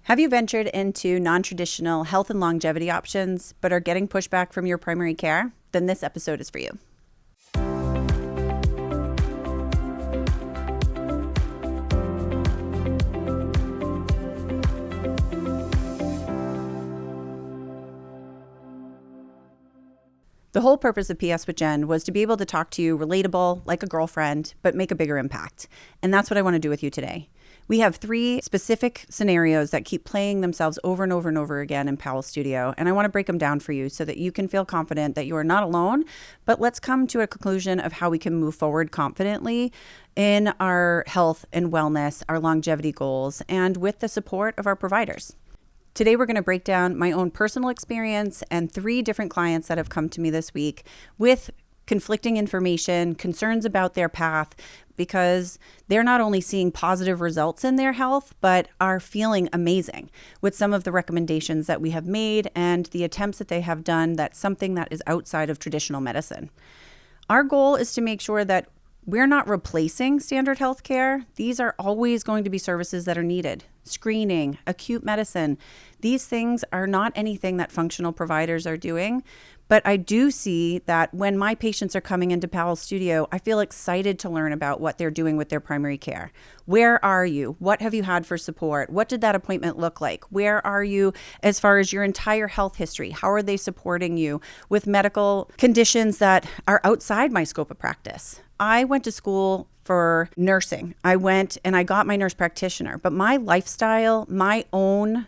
Have you ventured into non-traditional health and longevity options, but are getting pushback from your primary care? Then this episode is for you. The whole purpose of PS with Jenn was to be able to talk to you relatable, like a girlfriend, but make a bigger impact. And that's what I want to do with you today. We have 3 specific scenarios that keep playing themselves over and over and over again in Powell Studio. And I want to break them down for you so that you can feel confident that you are not alone. But let's come to a conclusion of how we can move forward confidently in our health and wellness, our longevity goals, and with the support of our providers. Today, we're going to break down my own personal experience and 3 different clients that have come to me this week with conflicting information, concerns about their path, because they're not only seeing positive results in their health, but are feeling amazing with some of the recommendations that we have made and the attempts that they have done. That's something that is outside of traditional medicine. Our goal is to make sure that we're not replacing standard healthcare. These are always going to be services that are needed. Screening, acute medicine. These things are not anything that functional providers are doing. But I do see that when my patients are coming into Powell Studio, I feel excited to learn about what they're doing with their primary care. Where are you? What have you had for support? What did that appointment look like? Where are you as far as your entire health history? How are they supporting you with medical conditions that are outside my scope of practice? I went to school for nursing. I went and I got my nurse practitioner, but my lifestyle, my own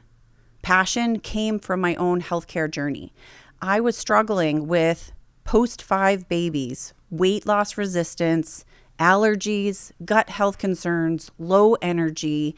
passion came from my own healthcare journey. I was struggling with post-5 babies, weight loss resistance, allergies, gut health concerns, low energy,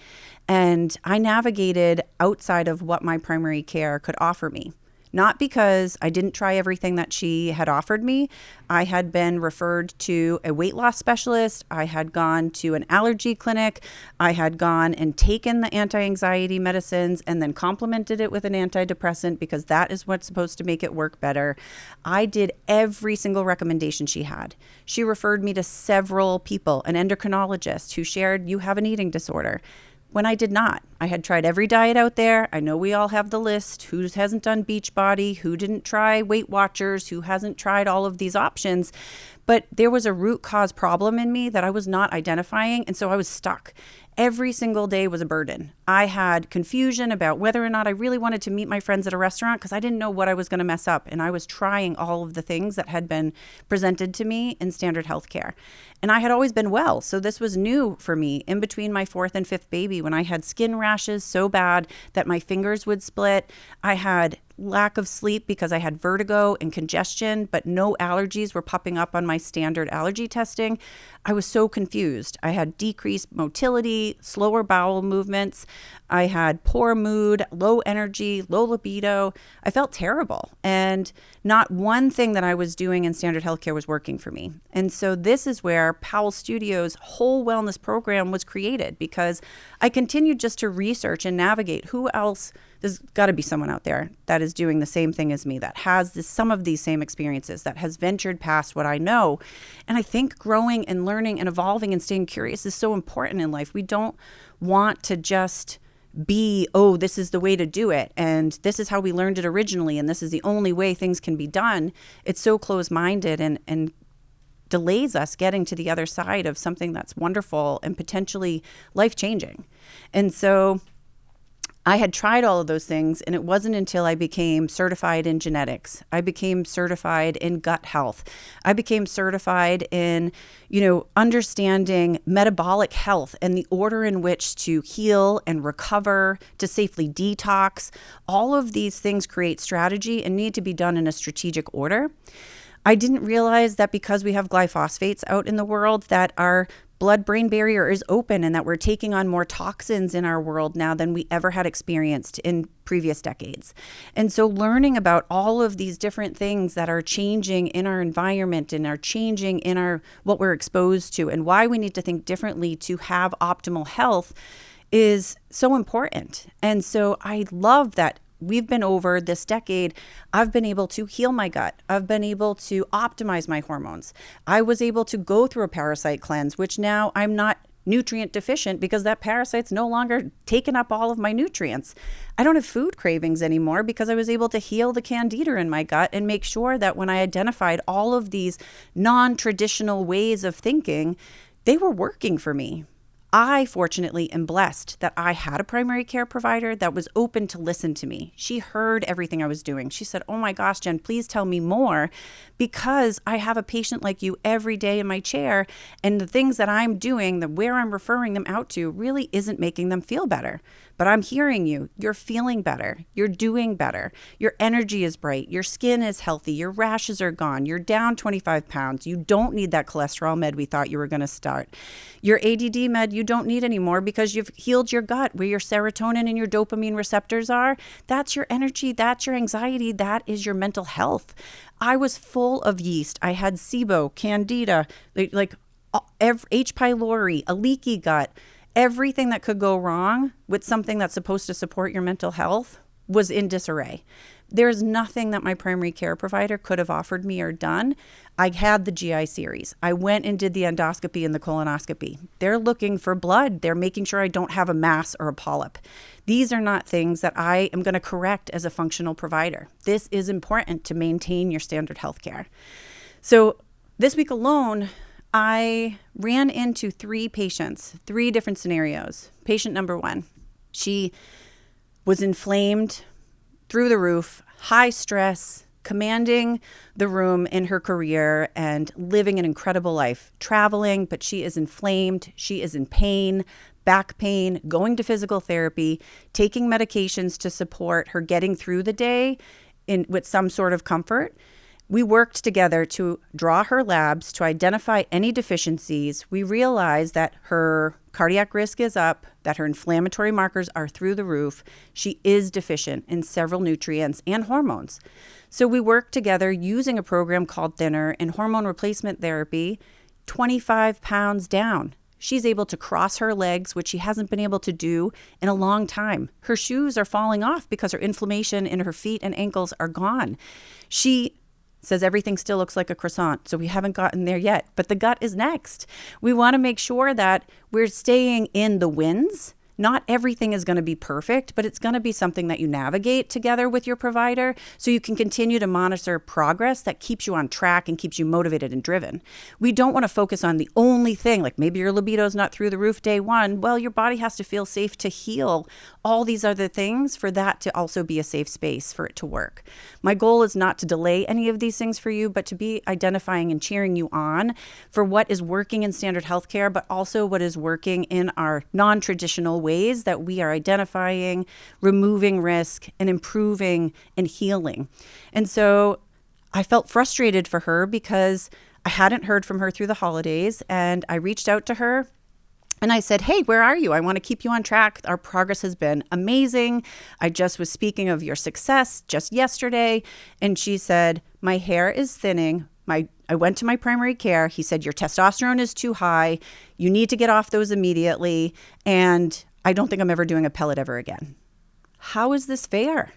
and I navigated outside of what my primary care could offer me. Not because I didn't try everything that she had offered me. I had been referred to a weight loss specialist. I had gone to an allergy clinic. I had gone and taken the anti-anxiety medicines and then complemented it with an antidepressant because that is what's supposed to make it work better. I did every single recommendation she had. She referred me to several people, an endocrinologist who shared, you have an eating disorder. When I did not. I had tried every diet out there. I know we all have the list. Who hasn't done Beachbody? Who didn't try Weight Watchers? Who hasn't tried all of these options? But there was a root cause problem in me that I was not identifying. And so I was stuck. Every single day was a burden. I had confusion about whether or not I really wanted to meet my friends at a restaurant because I didn't know what I was going to mess up. And I was trying all of the things that had been presented to me in standard healthcare. And I had always been well. So this was new for me in between my 4th and 5th baby when I had skin rashes so bad that my fingers would split. I had lack of sleep because I had vertigo and congestion, but no allergies were popping up on my standard allergy testing. I was so confused. I had decreased motility, slower bowel movements. I had poor mood, low energy, low libido. I felt terrible. And not one thing that I was doing in standard healthcare was working for me. And so this is where Powell Studio's whole wellness program was created because I continued just to research and navigate who else. There's got to be someone out there that is doing the same thing as me, that has some of these same experiences, that has ventured past what I know. And I think growing and learning and evolving and staying curious is so important in life. We don't want to just be, oh, this is the way to do it, and this is how we learned it originally, and this is the only way things can be done. It's so closed-minded and delays us getting to the other side of something that's wonderful and potentially life-changing. And so I had tried all of those things, and it wasn't until I became certified in genetics. I became certified in gut health. I became certified in, understanding metabolic health and the order in which to heal and recover, to safely detox. All of these things create strategy and need to be done in a strategic order. I didn't realize that because we have glyphosates out in the world that our blood-brain barrier is open and that we're taking on more toxins in our world now than we ever had experienced in previous decades. And so learning about all of these different things that are changing in our environment and are changing in what we're exposed to and why we need to think differently to have optimal health is so important. And so I love that we've been over this decade, I've been able to heal my gut. I've been able to optimize my hormones. I was able to go through a parasite cleanse, which now I'm not nutrient deficient because that parasite's no longer taking up all of my nutrients. I don't have food cravings anymore because I was able to heal the candida in my gut and make sure that when I identified all of these non-traditional ways of thinking, they were working for me. I fortunately am blessed that I had a primary care provider that was open to listen to me. She heard everything I was doing. She said, "Oh my gosh, Jen, please tell me more, because I have a patient like you every day in my chair, and the things that I'm doing, where I'm referring them out to, really isn't making them feel better. But I'm hearing you. You're feeling better. You're doing better. Your energy is bright. Your skin is healthy. Your rashes are gone. You're down 25 pounds. You don't need that cholesterol med we thought you were going to start. Your ADD med you don't need anymore because you've healed your gut where your serotonin and your dopamine receptors are. That's your energy. That's your anxiety. That is your mental health." I was full of yeast. I had SIBO, candida, like H. pylori, a leaky gut. Everything that could go wrong with something that's supposed to support your mental health was in disarray. There's nothing that my primary care provider could have offered me or done. I had the GI series. I went and did the endoscopy and the colonoscopy. They're looking for blood. They're making sure I don't have a mass or a polyp. These are not things that I am going to correct as a functional provider. This is important to maintain your standard healthcare. So this week alone, I ran into 3 patients, 3 different scenarios. Patient number 1, she was inflamed through the roof, high stress, commanding the room in her career and living an incredible life, traveling, but she is inflamed, she is in pain, back pain, going to physical therapy, taking medications to support her getting through the day with some sort of comfort. We worked together to draw her labs to identify any deficiencies. We realized that her cardiac risk is up, that her inflammatory markers are through the roof. She is deficient in several nutrients and hormones. So we worked together using a program called Thinner and hormone replacement therapy, 25 pounds down. She's able to cross her legs, which she hasn't been able to do in a long time. Her shoes are falling off because her inflammation in her feet and ankles are gone. She says everything still looks like a croissant, so we haven't gotten there yet, but the gut is next. We want to make sure that we're staying in the wins. Not everything is going to be perfect, but it's going to be something that you navigate together with your provider so you can continue to monitor progress that keeps you on track and keeps you motivated and driven. We don't want to focus on the only thing, like maybe your libido is not through the roof day 1. Well, your body has to feel safe to heal all these other things for that to also be a safe space for it to work. My goal is not to delay any of these things for you, but to be identifying and cheering you on for what is working in standard healthcare, but also what is working in our non-traditional ways that we are identifying, removing risk, and improving and healing. And so I felt frustrated for her because I hadn't heard from her through the holidays, and I reached out to her and I said, "Hey, where are you? I want to keep you on track. Our progress has been amazing. I just was speaking of your success just yesterday." And she said, "My hair is thinning. I went to my primary care. He said, your testosterone is too high. You need to get off those immediately. And I don't think I'm ever doing a pellet ever again." How is this fair?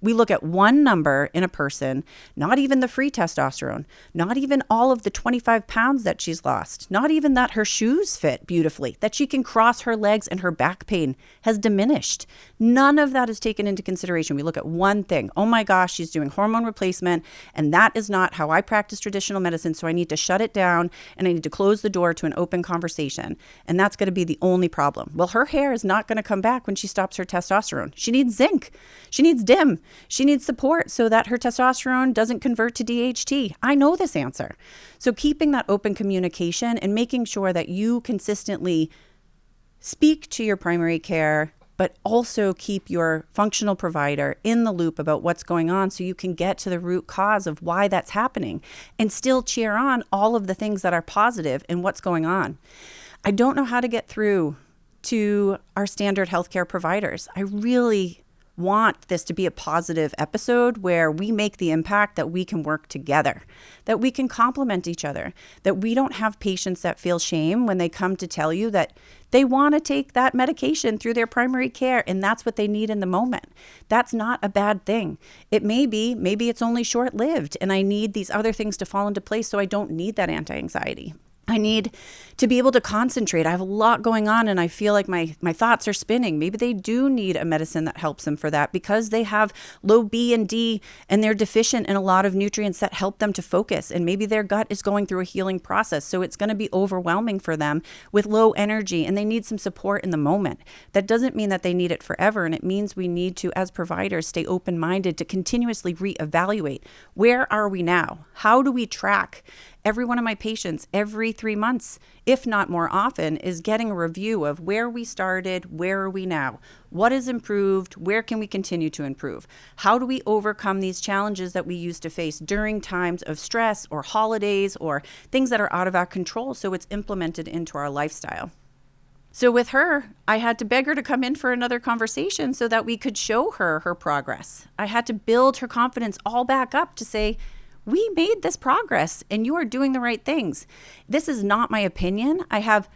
We look at one number in a person, not even the free testosterone, not even all of the 25 pounds that she's lost, not even that her shoes fit beautifully, that she can cross her legs and her back pain has diminished. None of that is taken into consideration. We look at one thing. Oh my gosh, she's doing hormone replacement, and that is not how I practice traditional medicine, so I need to shut it down and I need to close the door to an open conversation. And that's going to be the only problem. Well, her hair is not going to come back when she stops her testosterone. She needs zinc. She needs DIM. She needs support so that her testosterone doesn't convert to DHT. I know this answer. So keeping that open communication and making sure that you consistently speak to your primary care, but also keep your functional provider in the loop about what's going on so you can get to the root cause of why that's happening and still cheer on all of the things that are positive and what's going on. I don't know how to get through to our standard healthcare providers. I really want this to be a positive episode where we make the impact that we can work together, that we can complement each other, that we don't have patients that feel shame when they come to tell you that they want to take that medication through their primary care and that's what they need in the moment. That's not a bad thing. It maybe it's only short-lived and I need these other things to fall into place so I don't need that anti-anxiety. I need to be able to concentrate. I have a lot going on and I feel like my thoughts are spinning. Maybe they do need a medicine that helps them for that because they have low B and D and they're deficient in a lot of nutrients that help them to focus. And maybe their gut is going through a healing process. So it's going to be overwhelming for them with low energy and they need some support in the moment. That doesn't mean that they need it forever. And it means we need to, as providers, stay open-minded to continuously reevaluate. Where are we now? How do we track? Every one of my patients every 3 months, if not more often, is getting a review of where we started, where are we now? What has improved? Where can we continue to improve? How do we overcome these challenges that we used to face during times of stress or holidays or things that are out of our control so it's implemented into our lifestyle? So with her, I had to beg her to come in for another conversation so that we could show her her progress. I had to build her confidence all back up to say, we made this progress and you are doing the right things. This is not my opinion. I have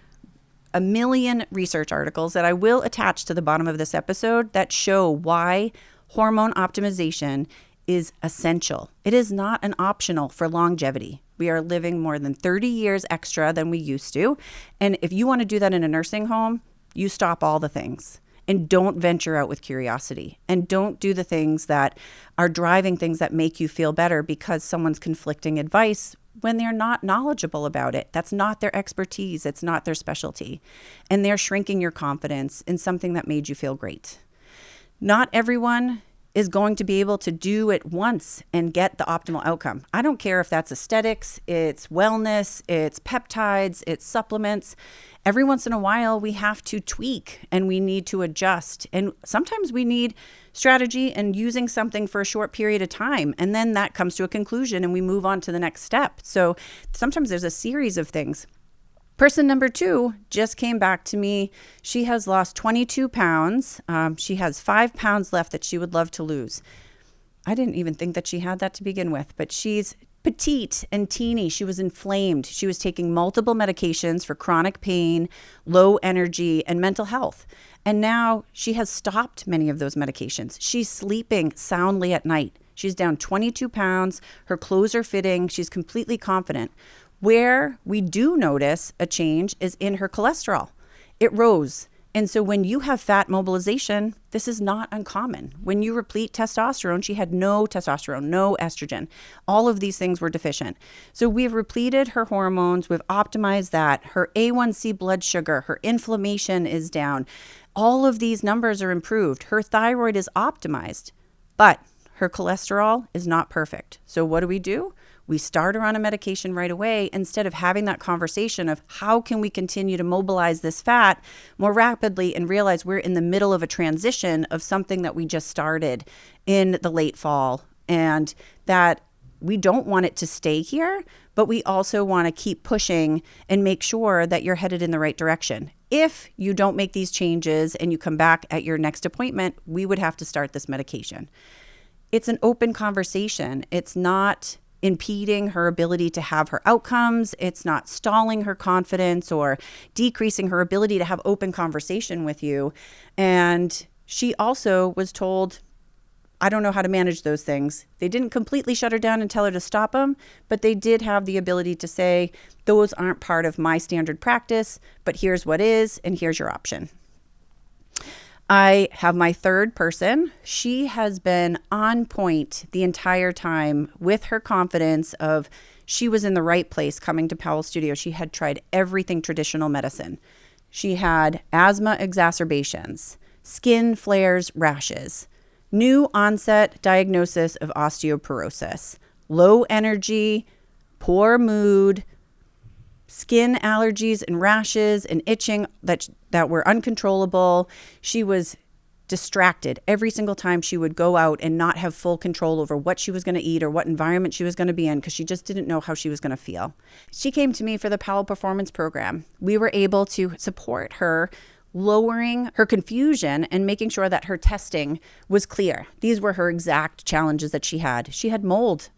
a million research articles that I will attach to the bottom of this episode that show why hormone optimization is essential. It is not an optional for longevity. We are living more than 30 years extra than we used to. And if you want to do that in a nursing home, you stop all the things. And don't venture out with curiosity. And don't do the things that are driving things that make you feel better because someone's conflicting advice when they're not knowledgeable about it. That's not their expertise. It's not their specialty. And they're shrinking your confidence in something that made you feel great. Not everyone is going to be able to do it once and get the optimal outcome. I don't care if that's aesthetics, it's wellness, it's peptides, it's supplements. Every once in a while, we have to tweak and we need to adjust. And sometimes we need strategy and using something for a short period of time. And then that comes to a conclusion and we move on to the next step. So sometimes there's a series of things. Person number 2 just came back to me. She has lost 22 pounds. She has 5 pounds left that she would love to lose. I didn't even think that she had that to begin with, but she's petite and teeny. She was inflamed. She was taking multiple medications for chronic pain, low energy, and mental health. And now she has stopped many of those medications. She's sleeping soundly at night. She's down 22 pounds. Her clothes are fitting. She's completely confident. Where we do notice a change is in her cholesterol. It rose. And so when you have fat mobilization, this is not uncommon. When you replete testosterone, she had no testosterone, no estrogen. All of these things were deficient. So we've repleted her hormones. We've optimized that. Her A1C blood sugar, her inflammation is down. All of these numbers are improved. Her thyroid is optimized, but her cholesterol is not perfect. So what do? We start her on a medication right away instead of having that conversation of how can we continue to mobilize this fat more rapidly and realize we're in the middle of a transition of something that we just started in the late fall and that we don't want it to stay here, but we also want to keep pushing and make sure that you're headed in the right direction. If you don't make these changes and you come back at your next appointment, we would have to start this medication. It's an open conversation. It's not impeding her ability to have her outcomes. It's not stalling her confidence or decreasing her ability to have open conversation with you. And she also was told, I don't know how to manage those things. They didn't completely shut her down and tell her to stop them, but they did have the ability to say, those aren't part of my standard practice, but here's what is, and here's your option. I have my third person. She has been on point the entire time with her confidence of she was in the right place coming to Powell Studio. She had tried everything traditional medicine. She had asthma exacerbations, skin flares, rashes, new onset diagnosis of osteoporosis, low energy, poor mood, skin allergies and rashes and itching that were uncontrollable. She was distracted every single time she would go out and not have full control over what she was going to eat or what environment she was going to be in because she just didn't know how she was going to feel. She came to me for the Powell Performance Program. We were able to support her lowering her confusion and making sure that her testing was clear. These were her exact challenges that she had. She had mold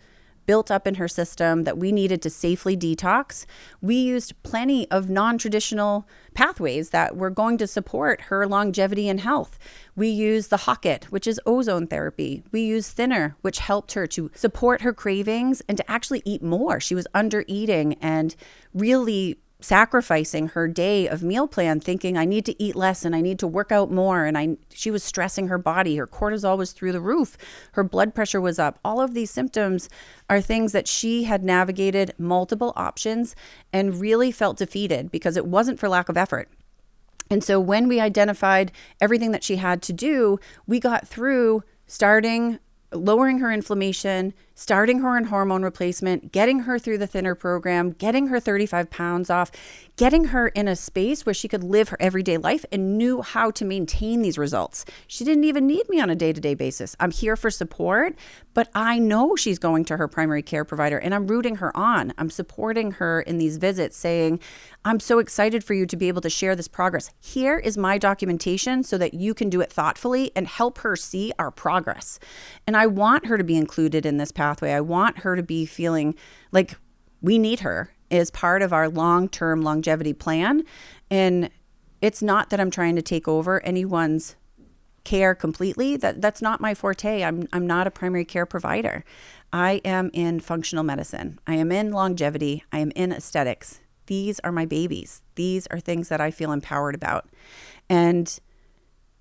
built up in her system that we needed to safely detox. We used plenty of non-traditional pathways that were going to support her longevity and health. We used the Hocket, which is ozone therapy. We used Thinner, which helped her to support her cravings and to actually eat more. She was under eating and really sacrificing her day of meal plan, thinking I need to eat less and I need to work out more. And she was stressing her body. Her cortisol was through the roof. Her blood pressure was up. All of these symptoms are things that she had navigated multiple options and really felt defeated because it wasn't for lack of effort. And so when we identified everything that she had to do, we got through lowering her inflammation, starting her on hormone replacement, getting her through the thinner program, getting her 35 pounds off, getting her in a space where she could live her everyday life and knew how to maintain these results. She didn't even need me on a day-to-day basis. I'm here for support, but I know she's going to her primary care provider and I'm rooting her on. I'm supporting her in these visits saying, I'm so excited for you to be able to share this progress. Here is my documentation so that you can do it thoughtfully and help her see our progress. And I want her to be included in this pathway. I want her to be feeling like we need her as part of our long-term longevity plan. And it's not that I'm trying to take over anyone's care completely. That's not my forte. I'm not a primary care provider. I am in functional medicine. I am in longevity. I am in aesthetics. These are my babies. These are things that I feel empowered about. And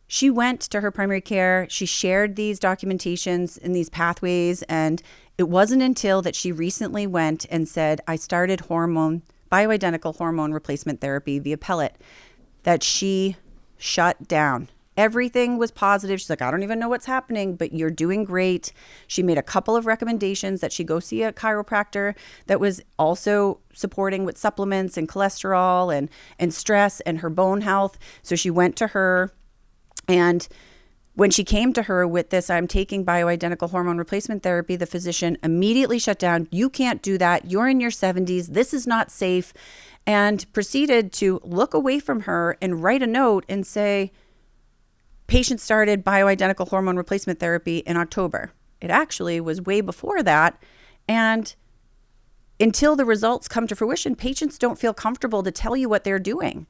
she went to her primary care. She shared these documentations and these pathways. And it wasn't until that she recently went and said, I started bioidentical hormone replacement therapy via pellet, that she shut down. Everything was positive. She's like, I don't even know what's happening, but you're doing great. She made a couple of recommendations that she go see a chiropractor that was also supporting with supplements and cholesterol and stress and her bone health. So she went to her, and when she came to her with this, I'm taking bioidentical hormone replacement therapy, the physician immediately shut down. You can't do that. You're in your 70s. This is not safe. And proceeded to look away from her and write a note and say, patient started bioidentical hormone replacement therapy in October. It actually was way before that. And until the results come to fruition, patients don't feel comfortable to tell you what they're doing.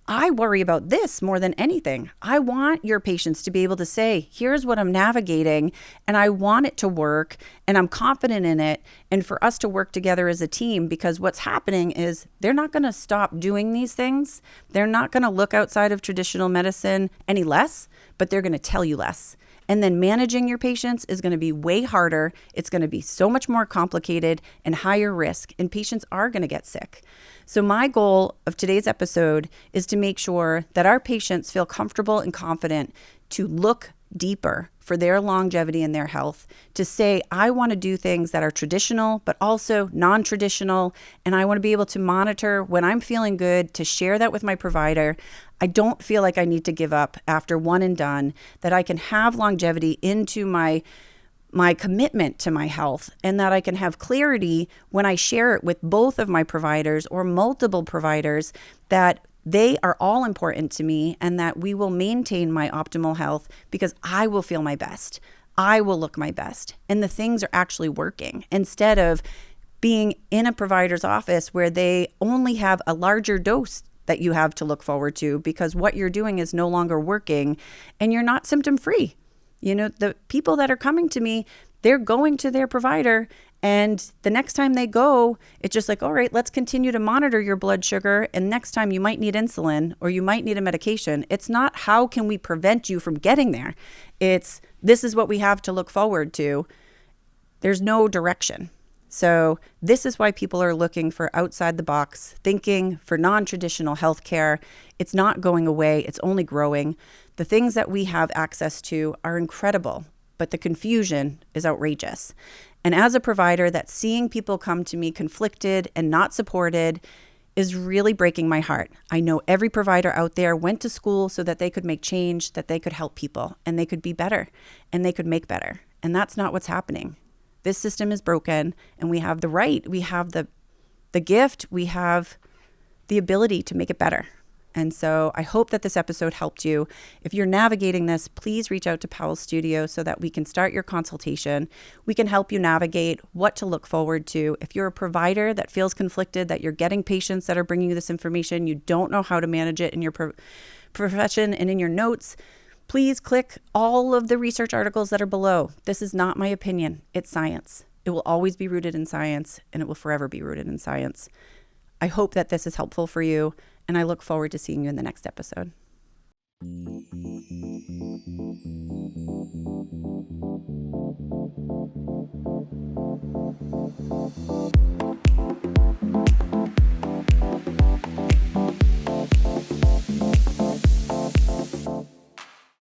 I worry about this more than anything. I want your patients to be able to say, here's what I'm navigating, and I want it to work, and I'm confident in it, and for us to work together as a team, because what's happening is they're not going to stop doing these things. They're not going to look outside of traditional medicine any less, but they're going to tell you less. And then managing your patients is going to be way harder. It's going to be so much more complicated and higher risk, and patients are going to get sick. So my goal of today's episode is to make sure that our patients feel comfortable and confident to look deeper for their longevity and their health, to say, I want to do things that are traditional, but also non-traditional. And I want to be able to monitor when I'm feeling good, to share that with my provider. I don't feel like I need to give up after one and done, that I can have longevity into my commitment to my health, and that I can have clarity when I share it with both of my providers or multiple providers, that they are all important to me and that we will maintain my optimal health because I will feel my best. I will look my best. And the things are actually working, instead of being in a provider's office where they only have a larger dose that you have to look forward to because what you're doing is no longer working and you're not symptom free. You know, the people that are coming to me, they're going to their provider, and the next time they go, it's just like, all right, let's continue to monitor your blood sugar. And next time you might need insulin or you might need a medication. It's not how can we prevent you from getting there. It's this is what we have to look forward to. There's no direction. So this is why people are looking for outside the box thinking, for non-traditional healthcare. It's not going away. It's only growing. The things that we have access to are incredible, but the confusion is outrageous. And as a provider, that's seeing people come to me conflicted and not supported is really breaking my heart. I know every provider out there went to school so that they could make change, that they could help people, and they could be better, and they could make better. And that's not what's happening. This system is broken, and we have the right, we have the gift, we have the ability to make it better. And so I hope that this episode helped you. If you're navigating this, please reach out to Powell Studio so that we can start your consultation. We can help you navigate what to look forward to. If you're a provider that feels conflicted, that you're getting patients that are bringing you this information, you don't know how to manage it in your profession and in your notes, please click all of the research articles that are below. This is not my opinion. It's science. It will always be rooted in science, and it will forever be rooted in science. I hope that this is helpful for you, and I look forward to seeing you in the next episode.